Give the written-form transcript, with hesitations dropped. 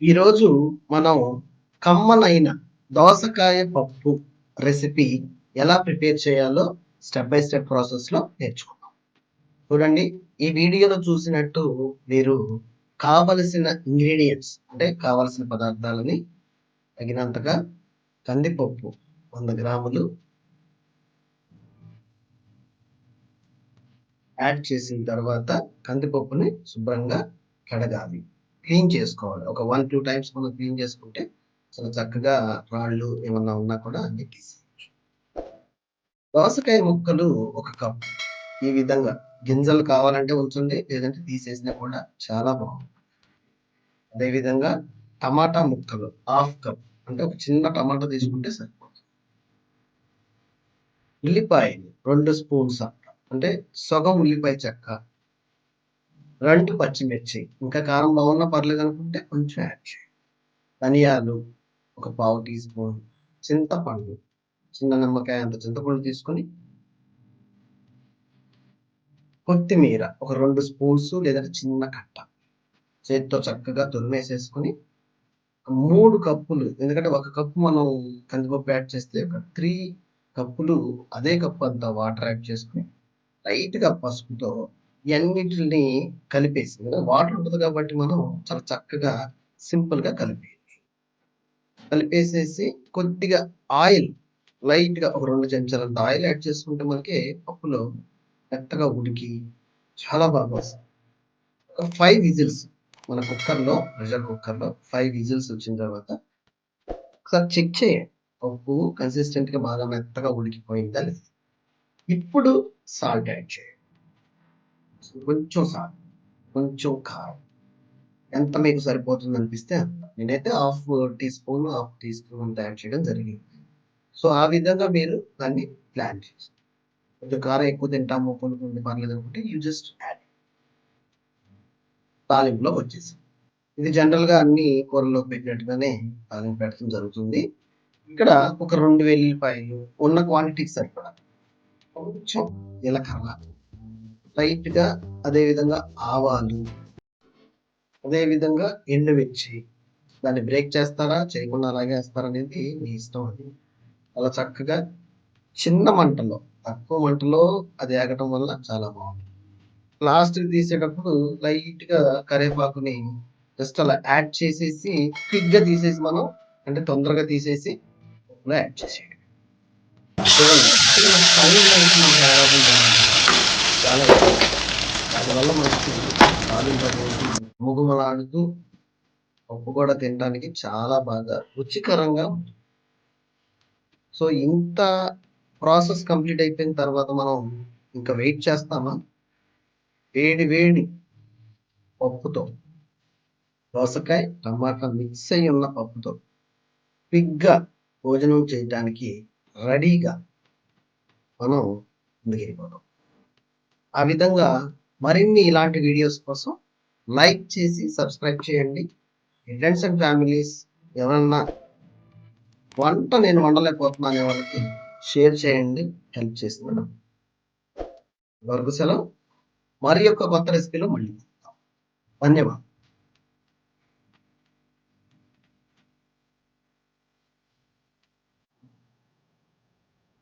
ఈరోజు మనం కమ్మనైన దోసకాయ పప్పు రెసిపీ ఎలా ప్రిపేర్ చేయాలో స్టెప్ బై స్టెప్ ప్రాసెస్లో నేర్చుకుందాం. చూడండి, ఈ వీడియోలో చూసినట్టు మీరు కావలసిన ఇంగ్రీడియంట్స్ అంటే కావలసిన పదార్థాలని తగినంతగా కందిపప్పు 100 గ్రాములు యాడ్ చేసిన తర్వాత కందిపప్పుని శుభ్రంగా కడగాలి, క్లీన్ చేసుకోవాలి. ఒక 1-2 టైమ్స్ మనం క్లీన్ చేసుకుంటే చాలా చక్కగా రాళ్ళు ఏమన్నా ఉన్నా కూడా అన్ని తీసేయచ్చు. దోసకాయ ముక్కలు 1 కప్. ఈ విధంగా గింజలు కావాలంటే ఉంచండి, లేదంటే తీసేసినా కూడా చాలా బాగుంది. అదేవిధంగా టమాటా ముక్కలు 1/2 కప్, అంటే ఒక చిన్న టమాటా తీసుకుంటే సరిపోతుంది. ఉల్లిపాయలు 2 స్పూన్స్, అంటే సగం ఉల్లిపాయ చెక్క, 2 పచ్చిమిర్చి, ఇంకా కారం బాగున్నా పర్లేదు అనుకుంటే కొంచెం యాడ్ చేయండి. ధనియాలు 1 పావు టీ స్పూన్, చింతపండు చిన్న నిమ్మకాయ అంత చింతపండు తీసుకొని, కొత్తిమీర ఒక 2 స్పూన్స్ లేదంటే చిన్న కట్ట చేతితో చక్కగా తురిమేసేసుకొని, 3 కప్పులు, ఎందుకంటే 1 కప్పు మనం కందిపప్పు యాడ్ చేస్తే ఒక 3 కప్పులు అదే కప్పు అంత వాటర్ యాడ్ చేసుకుని లైట్గా పసుపుతో ఇవన్నిటిని కలిపేసి, వాటర్ ఉంటుంది కాబట్టి మనం చాలా చక్కగా సింపుల్గా కలిపేసేసి కొద్దిగా ఆయిల్ లైట్గా ఒక 2 చెంచాలంత ఆయిల్ యాడ్ చేసుకుంటే మనకి పప్పులో మెత్తగా ఉడికి చాలా బాగా వస్తుంది. ఒక 5 విజిల్స్ మన కుక్కర్లో, ప్రెషర్ కుక్కర్లో 5 విజిల్స్ వచ్చిన తర్వాత ఒకసారి చెక్ చేయండి, పప్పు కన్సిస్టెంట్గా బాగా మెత్తగా ఉడికిపోయిందా లేదు. ఇప్పుడు సాల్ట్ యాడ్ చేయండి, కొంచెం సాల్ట్, కొంచెం కారం, ఎంత మీకు సరిపోతుంది అనిపిస్తే అంత. నేనైతే హాఫ్ టీ స్పూన్ అంత యాడ్ చేయడం జరిగింది. సో ఆ విధంగా మీరు దాన్ని ప్లాన్ చేసి, కొంచెం కారం ఎక్కువ తింటాము, పులుపు ఉంది పర్లేదు అనుకుంటే యూ జస్ట్ యాడ్. తాలింపులో వచ్చేసి ఇది జనరల్గా అన్ని కూరల్లో పెట్టినట్టుగానే తాలింపు పెట్టడం జరుగుతుంది. ఇక్కడ ఒక 2 వెల్లుల్లిపాయలు ఉన్న క్వాంటిటీకి సరిపడా, కొంచెం జీలకర్ర లైట్గా, అదేవిధంగా ఆవాలు, అదేవిధంగా ఎండుమిర్చి. దాన్ని బ్రేక్ చేస్తారా, చేయకుండా అలాగే వేస్తారా అనేది మీ ఇష్టం. అది అలా చక్కగా చిన్న మంటలో, తక్కువ మంటలో అది ఆగటం వల్ల చాలా బాగుంటుంది. లాస్ట్ తీసేటప్పుడు లైట్గా కరివేపాకుని జస్ట్ అలా యాడ్ చేసేసి క్విక్గా తీసేసి, మనం అంటే తొందరగా తీసేసి యాడ్ చేసేయండి. చాలా దానివల్ల మనకి ముగుమలాడుతూ పప్పు కూడా తినడానికి చాలా బాగా రుచికరంగా ఉంటుంది. సో ఇంత ప్రాసెస్ కంప్లీట్ అయిపోయిన తర్వాత మనం ఇంకా వెయిట్ చేస్తామా? వేడి వేడి పప్పుతో, దోసకాయ టమాటా మిక్స్ అయి ఉన్న పప్పుతో క్విక్గా భోజనం చేయడానికి రెడీగా మనం ముందుకెళ్ళిపోతాం. ఆ విధంగా మరిన్ని ఇలాంటి వీడియోస్ కోసం లైక్ చేసి సబ్స్క్రైబ్ చేయండి. ఫ్రెండ్స్ అండ్ ఫ్యామిలీస్ ఎవరన్నా వంట నేను వండలేకపోతున్నా అనే వాళ్ళకి షేర్ చేయండి, హెల్ప్ చేస్తున్నాను. వరకు సెలవు. మరి యొక్క కొత్త రెసిపీలో మళ్ళీ ధన్యవాదాలు.